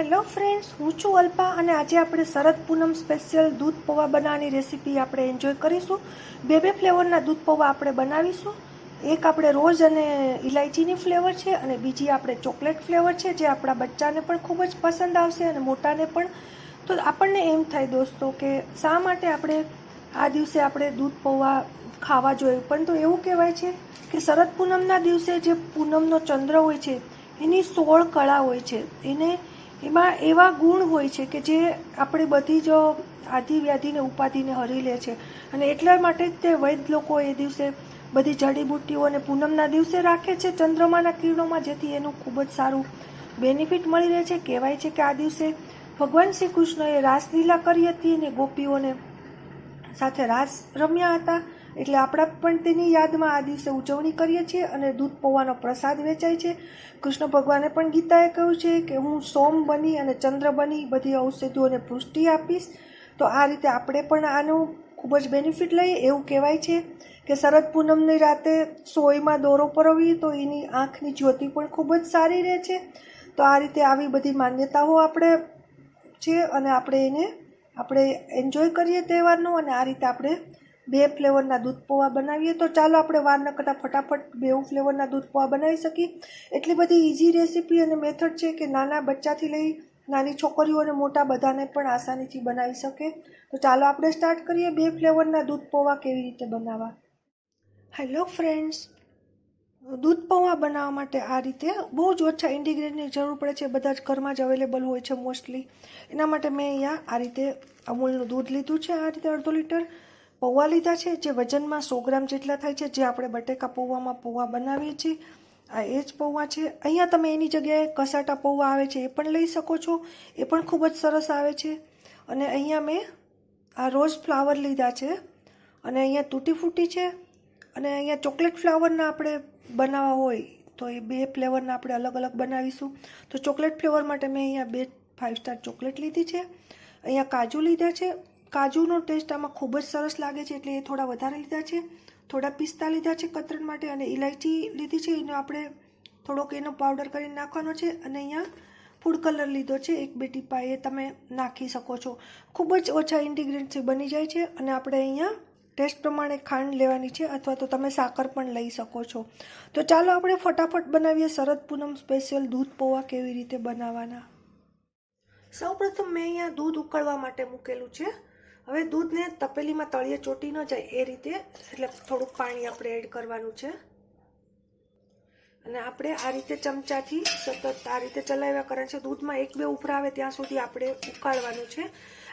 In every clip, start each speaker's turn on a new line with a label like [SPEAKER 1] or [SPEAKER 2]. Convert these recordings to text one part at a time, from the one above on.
[SPEAKER 1] Hello friends, હું છું અલ્પા અને આજે આપણે શરદ પૂનમ સ્પેશિયલ દૂધ પૌવા બનાવવાની રેસીપી આપણે એન્જોય કરીશું. બે ફ્લેવરના દૂધ પૌવા આપણે બનાવીશું. એક આપણે રોઝ અને ઇલાયચીની ફ્લેવર છે અને બીજી આપણે ચોકલેટ ફ્લેવર છે, જે આપણા બચ્ચાને પણ ખૂબ જ પસંદ આવશે અને મોટાને પણ. તો આપણને એમ થાય દોસ્તો કે શા માટે આપણે આ દિવસે આપણે દૂધ પૌવા ખાવા જોઈએ, પણ તો એવું કહેવાય છે કે શરદ પૂનમના દિવસે જે પૂનમનો ચંદ્ર હોય છે એની 16 કળા હોય છે, એમાં એવા ગુણ હોય છે કે જે આપણે બધી જ આધિ વ્યાધિને ઉપાધિને હરી લે છે. અને એટલા માટે જ તે વૈદ લોકો એ દિવસે બધી જડીબુટ્ટીઓને પૂનમના દિવસે રાખે છે ચંદ્રમાના કિરણોમાં, જેથી એનું ખૂબ જ સારું બેનિફિટ મળી રહે છે. કહેવાય છે કે આ દિવસે ભગવાન શ્રી કૃષ્ણએ રાસલીલા કરી હતી અને ગોપીઓને સાથે રાસ રમ્યા હતા, એટલે આપણે પણ તેની યાદમાં આ દિવસે ઉજવણી કરીએ છીએ અને દૂધ પૌવાનો પ્રસાદ વેચાય છે. કૃષ્ણ ભગવાને પણ ગીતાએ કહ્યું છે કે હું સોમ બની અને ચંદ્ર બની બધી ઔષધિઓને પુષ્ટિ આપીશ. તો આ રીતે આપણે પણ આનું ખૂબ જ બેનિફિટ લઈએ. એવું કહેવાય છે કે શરદ પૂનમની રાતે સોયમાં દોરો પરોવીએ તો એની આંખની જ્યોતિ પણ ખૂબ જ સારી રહે છે. તો આ રીતે આવી બધી માન્યતાઓ આપણે છે અને આપણે એન્જોય કરીએ તહેવારનો. અને આ રીતે આપણે 2 ફ્લેવરના દૂધ પૌવા બનાવીએ. તો ચાલો આપણે વાર ન કરતાં ફટાફટ 2 ફ્લેવરના દૂધ પૌવા બનાવી શકીએ. એટલી બધી ઇઝી રેસીપી અને મેથડ છે કે નાના બચ્ચાથી લઈ નાની છોકરીઓ અને મોટા બધાને પણ આસાનીથી બનાવી શકે. તો ચાલો આપણે સ્ટાર્ટ કરીએ 2 ફ્લેવરના દૂધ પૌવા કેવી રીતે બનાવવા. હેલો ફ્રેન્ડ્સ, દૂધ પૌવા બનાવવા માટે આ રીતે બહુ જ ઓછા ઇન્ગ્રીડિયન્ટની જરૂર પડે છે. બધા જ ઘરમાં જ અવેલેબલ હોય છે મોસ્ટલી. એના માટે મેં અહીંયા આ રીતે અમૂલનું દૂધ લીધું છે, આ રીતે 1/2 લીટર. પૌવા લીધા છે જે વજનમાં 100 ગ્રામ જેટલા થાય છે, જે આપણે બટેકા પૌવામાં પૌવા બનાવીએ છીએ. આ એ જ પૌવા છે. અહીંયા તમે એની જગ્યાએ કસાટા પૌવા આવે છે એ પણ લઈ શકો છો, એ પણ ખૂબ જ સરસ આવે છે. અને અહીંયા મેં આ રોઝ ફ્લાવર લીધા છે અને અહીંયા તૂટી ફૂટી છે. અને અહીંયા ચોકલેટ ફ્લાવરના આપણે બનાવવા હોય તો એ 2 ફ્લેવરના આપણે અલગ અલગ બનાવીશું. તો ચોકલેટ ફ્લેવર માટે મેં અહીંયા 2 5 સ્ટાર ચોકલેટ લીધી છે. અહીંયા કાજુ લીધા છે. કાજુનો ટેસ્ટ આમાં ખૂબ જ સરસ લાગે છે એટલે એ થોડા વધારે લીધા છે. થોડા પિસ્તા લીધા છે કતરણ માટે અને ઇલાયચી લીધી છે, એનો આપણે થોડોક એનો પાવડર કરીને નાખવાનો છે. અને અહીંયા ફૂડ કલર લીધો છે 1-2 ટીપા, એ તમે નાખી શકો છો. ખૂબ જ ઓછા ઇન્ગ્રીડિયન્ટથી બની જાય છે. અને આપણે અહીંયા ટેસ્ટ પ્રમાણે ખાંડ લેવાની છે, અથવા તો તમે સાકર પણ લઈ શકો છો. તો ચાલો આપણે ફટાફટ બનાવીએ શરદ પૂનમ સ્પેશિયલ દૂધ પૌવા કેવી રીતે બનાવવાના. સૌપ્રથમ મેં અહીંયા દૂધ ઉકળવા માટે મૂકેલું છે. હવે દૂધને તપેલીમાં તળિયે ચોટી ન જાય એ રીતે, એટલે થોડુંક પાણી આપણે એડ કરવાનું છે. અને આપણે આ રીતે ચમચાથી સતત આ રીતે ચલાવ્યા કરવાનું છે. દૂધમાં 1-2 ઉભરા આવે ત્યાં સુધી આપણે ઉકાળવાનું છે.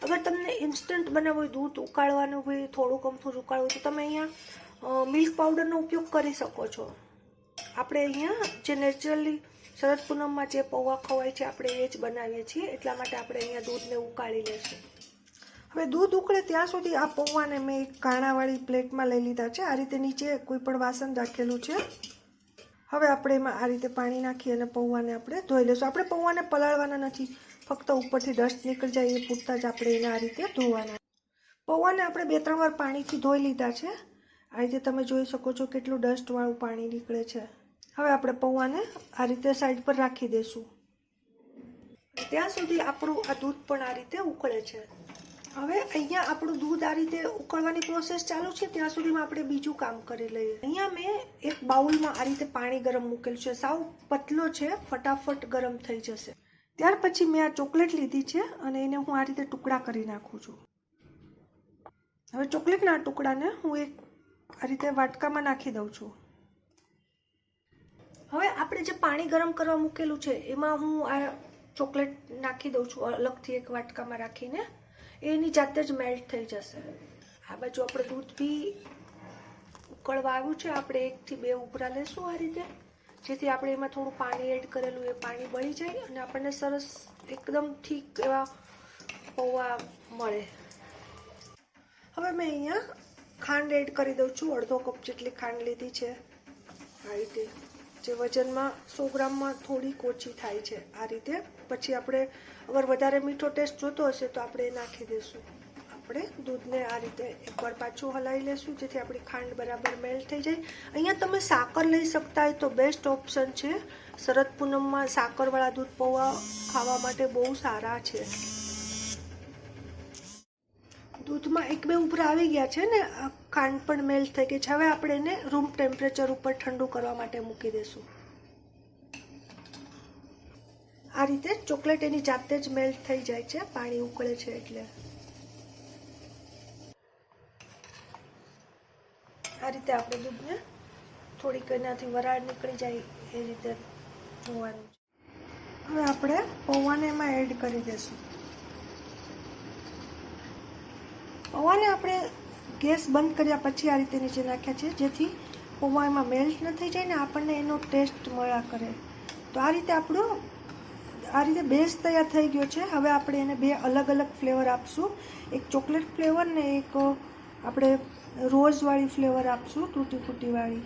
[SPEAKER 1] અગર તમને ઇન્સ્ટન્ટ બનાવવું હોય, દૂધ ઉકાળવાનું હોય, થોડુંક અમથું ઉકાળવું, તો તમે અહીંયા મિલ્ક પાવડરનો ઉપયોગ કરી શકો છો. આપણે અહીંયા જે નેચરલી શરદ પૂનમમાં જે પૌવા ખવાય છે આપણે એ જ બનાવીએ છીએ, એટલા માટે આપણે અહીંયા દૂધને ઉકાળી લઈશું. હવે દૂધ ઉકળે ત્યાં સુધી આ પૌવાને મેં એક કાણાવાળી પ્લેટમાં લઈ લીધા છે. આ રીતે નીચે કોઈ પણ વાસણ રાખેલું છે. હવે આપણે એમાં આ રીતે પાણી નાખી અને પૌવાને આપણે ધોઈ લઈશું. આપણે પૌવાને પલાળવાના નથી, ફક્ત ઉપરથી ડસ્ટ નીકળી જાય એ પૂરતા જ આપણે એને આ રીતે ધોવાના. પૌવાને આપણે 2-3 વાર પાણીથી ધોઈ લીધા છે. આ રીતે તમે જોઈ શકો છો કેટલું ડસ્ટવાળું પાણી નીકળે છે. હવે આપણે પૌવાને આ રીતે સાઈડ પર રાખી દઈશું ત્યાં સુધી આપણું આ દૂધ પણ આ રીતે ઉકળે છે. હવે અહીંયા આપણું દૂધ આ રીતે ઉકળવાની પ્રોસેસ ચાલુ છે, ત્યાં સુધીમાં આપણે બીજું કામ કરી લઈએ. અહીંયા મેં એક બાઉલમાં આ રીતે પાણી ગરમ મૂકેલું છે. સાવ પતલો છે, ફટાફટ ગરમ થઈ જશે. ત્યાર પછી મેં આ ચોકલેટ લીધી છે અને એને હું આ રીતે ટુકડા કરી નાખું છું. હવે ચોકલેટના ટુકડાને હું એક આ રીતે વાટકામાં નાખી દઉં છું. હવે આપણે જે પાણી ગરમ કરવા મૂકેલું છે એમાં હું આ ચોકલેટ નાખી દઉં છું અલગથી એક વાટકામાં રાખીને. એની જાતે જ મેલ્ટ થઈ જશે. આ બાજુ આપણે દૂધ બી ઉકળવા આવ્યું છે. આપણે 1-2 ઉભરા લેશું આ રીતે, જેથી આપણે એમાં થોડું પાણી એડ કરેલું એ પાણી બળી જાય અને આપણને સરસ એકદમ ઠીક એવા પૌવા મળે. હવે મેં અહીંયા ખાંડ એડ કરી દઉં છું. 1/2 કપ જેટલી ખાંડ લીધી છે. આ રીતે જે વજનમાં 100 ગ્રામમાં થોડીક ઓછી થાય છે આ રીતે. પછી આપણે અગર વધારે મીઠો ટેસ્ટ જોતો હશે તો આપણે એ નાખી દઈશું. આપણે દૂધને આ રીતે એકવાર પાછું હલાવી લેશું જેથી આપણી ખાંડ બરાબર મેલ્ટ થઈ જાય. અહીંયા તમે સાકર લઈ શકતા હોય તો બેસ્ટ ઓપ્શન છે. શરદ પૂનમમાં સાકરવાળા દૂધ પૌવા ખાવા માટે બહુ સારા છે. દૂધમાં એક બે ઉપર આવી ગયા છે ને ખાંડ પણ મેલ્ટ થઈ ગઈ છે. હવે આપણે એને રૂમ ટેમ્પરેચર ઉપર ઠંડુ કરવા માટે મૂકી દઈશું. આ રીતે ચોકલેટ એની જાતે જ મેલ્ટ થઈ જાય છે, પાણી ઉકળે છે એટલે. આ રીતે આપણે દૂધને થોડીક એનાથી વરાળ નીકળી જાય એ રીતે જોવાનું છે. હવે આપણે પૌવાને એમાં એડ કરી દઈશું. પૌવાને આપણે ગેસ બંધ કર્યા પછી આ રીતે નીચે નાખ્યા છે જેથી પૌવા એમાં મેલ્ટ ન થઈ જાય ને આપણને એનો ટેસ્ટ મળ્યા કરે. તો આ રીતે બેઝ તૈયાર થઈ ગયો છે. હવે આપણે એને બે અલગ અલગ ફ્લેવર આપશું. એક ચોકલેટ ફ્લેવર ને એક આપણે રોઝવાળી ફ્લેવર આપશું, તૂટી ફૂટીવાળી.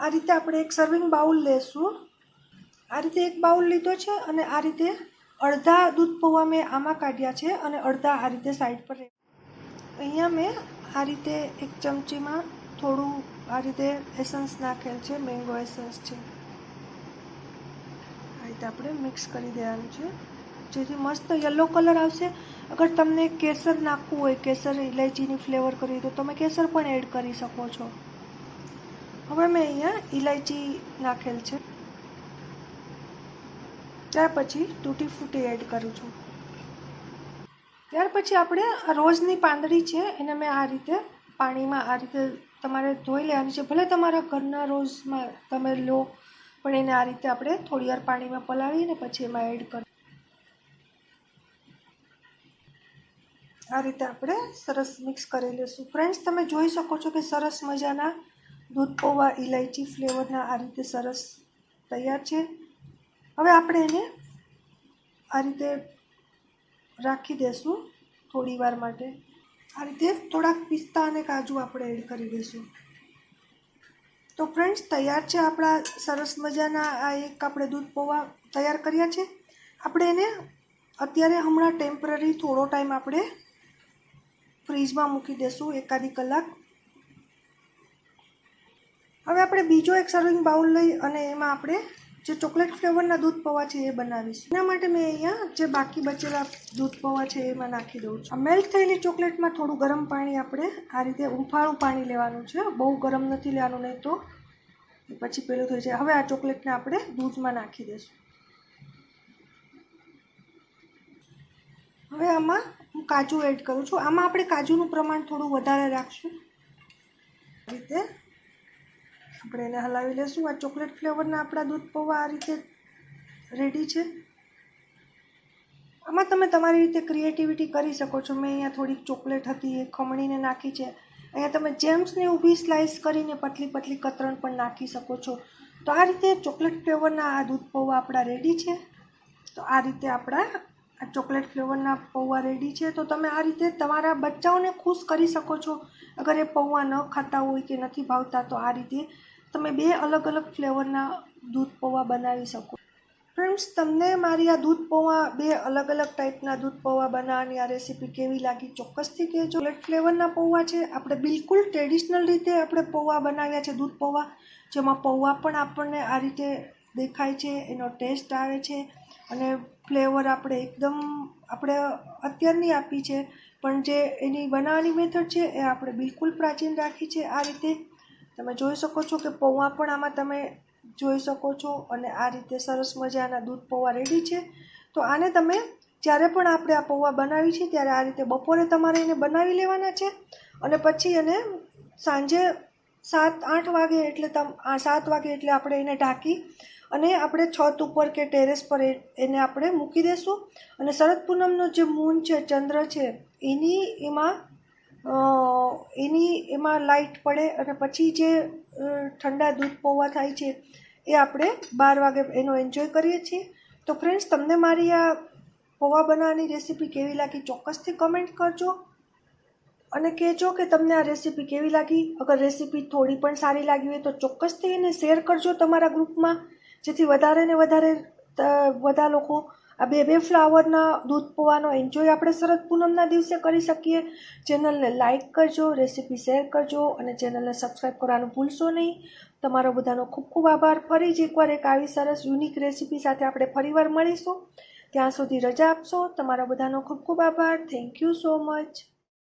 [SPEAKER 1] આ રીતે આપણે એક સર્વિંગ બાઉલ લેશું. આ રીતે એક બાઉલ લીધો છે અને આ રીતે અડધા દૂધ પૌવા મેં આમાં કાઢ્યા છે અને અડધા આ રીતે સાઈડ પર. અહીંયા મેં આ રીતે એક ચમચીમાં થોડું આ રીતે એસન્સ નાખેલ છે, મેંગો એસન્સ છે. આ રીતે આપણે મિક્સ કરી દેવાનું છે જેથી મસ્ત યલો કલર આવશે. અગર તમને કેસર નાખવું હોય, કેસર ઇલાયચીની ફ્લેવર કરવી તો તમે કેસર પણ એડ કરી શકો છો. હવે મેં અહીંયા ઇલાયચી નાખેલ છે. ત્યાર પછી તૂટી ફૂટી એડ કરું છું. ત્યાર પછી આપણે આ રોઝની પાંદડી છે એને મેં આ રીતે પાણીમાં આ રીતે તમારે ધોઈ લેવાની છે. ભલે તમારા ઘરના રોઝમાં તમે લો પણ એને આ રીતે આપણે થોડી વાર પાણીમાં પલાળીને પછી એમાં એડ કરી. આ રીતે આપણે સરસ મિક્સ કરી લઈશું. ફ્રેન્ડ્સ, તમે જોઈ શકો છો કે સરસ મજાના દૂધ પૌવા ઇલાયચી ફ્લેવરના આ રીતે સરસ તૈયાર છે. હવે આપણે એને આ રીતે રાખી દઈશું થોડી વાર માટે. આ રીતે થોડાક પિસ્તા અને કાજુ આપણે એડ કરી દઈશું. તો ફ્રેન્ડ્સ, તૈયાર છે આપણા સરસ મજાના આ એક આપણે દૂધ પૌવા તૈયાર કર્યા છે. આપણે એને અત્યારે હમણાં ટેમ્પરરી થોડો ટાઈમ આપણે ફ્રીજમાં મૂકી દઈશું, એકાદી કલાક. હવે આપણે બીજો એક સર્વિંગ બાઉલ લઈ અને એમાં આપણે જે ચોકલેટ ફ્લેવરના દૂધ પૌવા છે એ બનાવીશું. એના માટે મેં અહીંયા જે બાકી બચેલા દૂધ પૌવા છે એમાં નાખી દઉં છું. મેલ્ટ થયેલી ચોકલેટમાં થોડું ગરમ પાણી આપણે આ રીતે હુંફાળું પાણી લેવાનું છે. બહુ ગરમ નથી લેવાનું, નહીં તો પછી પેલું થઈ જાય. હવે આ ચોકલેટને આપણે દૂધમાં નાખી દઈશું. હવે આમાં હું કાજુ એડ કરું છું. આમાં આપણે કાજુનું પ્રમાણ થોડું વધારે રાખશું. આ રીતે આપણે એને હલાવી લઈશું. આ ચોકલેટ ફ્લેવરના આપણા દૂધ પૌવા આ રીતે રેડી છે. આમાં તમે તમારી રીતે ક્રિએટિવિટી કરી શકો છો. મેં અહીંયા થોડીક ચોકલેટ હતી એ ખમણીને નાખી છે. અહીંયા તમે જેમ્સને ઊભી સ્લાઇસ કરીને પતલી પતલી કતરણ પણ નાખી શકો છો. તો આ રીતે ચોકલેટ ફ્લેવરના આ દૂધ પૌવા આપણા રેડી છે. તો આ રીતે આપણા આ ચોકલેટ ફ્લેવરના પૌવા રેડી છે. તો તમે આ રીતે તમારા બચ્ચાઓને ખુશ કરી શકો છો. અગર એ પૌવા ન ખાતા હોય કે નથી ભાવતા તો આ રીતે તમે બે અલગ અલગ ફ્લેવરના દૂધ પૌવા બનાવી શકો. ફ્રેન્ડ્સ, તમને મારી આ દૂધ પૌવા બે અલગ અલગ ટાઈપના દૂધ પૌવા બનાવવાની આ રેસીપી કેવી લાગી ચોક્કસથી કહેજો. ચોકલેટ ફ્લેવરના પૌવા છે, આપણે બિલકુલ ટ્રેડિશનલ રીતે આપણે પૌવા બનાવ્યા છે, દૂધ પૌવા, જેમાં પૌવા પણ આપણને આ રીતે દેખાય છે, એનો ટેસ્ટ આવે છે અને ફ્લેવર આપણે એકદમ આપણે અત્યારની આપી છે, પણ જે એની બનાવવાની મેથડ છે એ આપણે બિલકુલ પ્રાચીન રાખી છે. આ રીતે તમે જોઈ શકો છો કે પૌવા પણ આમાં તમે જોઈ શકો છો અને આ રીતે સરસ મજાના દૂધ પૌવા રેડી છે. તો આને તમે જ્યારે પણ આપણે આ પૌવા બનાવી છે ત્યારે આ રીતે બપોરે તમારે એને બનાવી લેવાના છે અને પછી એને સાંજે 7-8 વાગે એટલે 7 વાગે એટલે આપણે એને ઢાંકી અને આપણે છત ઉપર કે ટેરેસ પર એને આપણે મૂકી દઈશું. અને શરદ પૂનમનો જે મૂન છે, ચંદ્ર છે, એમાં લાઇટ પડે અને પછી જે ઠંડા દૂધ પૌવા થાય છે એ આપણે 12 વાગે એનો એન્જોય કરીએ છીએ. તો ફ્રેન્ડ્સ, તમને મારી આ પૌવા બનાવવાની રેસીપી કેવી લાગી ચોક્કસથી કમેન્ટ કરજો અને કહેજો કે તમને આ રેસીપી કેવી લાગી. અગર રેસીપી થોડી પણ સારી લાગી હોય તો ચોક્કસથી એને શેર કરજો તમારા ગ્રુપમાં, જેથી વધારે ને વધારે બધા લોકો આ બે ફ્લાવરના દૂધ પૌવાનો એન્જોય આપણે શરદ પૂનમના દિવસે કરી શકીએ. ચેનલને લાઇક કરજો, રેસીપી શેર કરજો અને ચેનલને સબસ્ક્રાઈબ કરવાનું ભૂલશો નહીં. તમારો બધાનો ખૂબ ખૂબ આભાર. ફરી જ એકવાર એક આવી સરસ યુનિક રેસીપી સાથે આપણે ફરીવાર મળીશું. ત્યાં સુધી રજા આપશો. તમારા બધાનો ખૂબ ખૂબ આભાર. Thank you so much.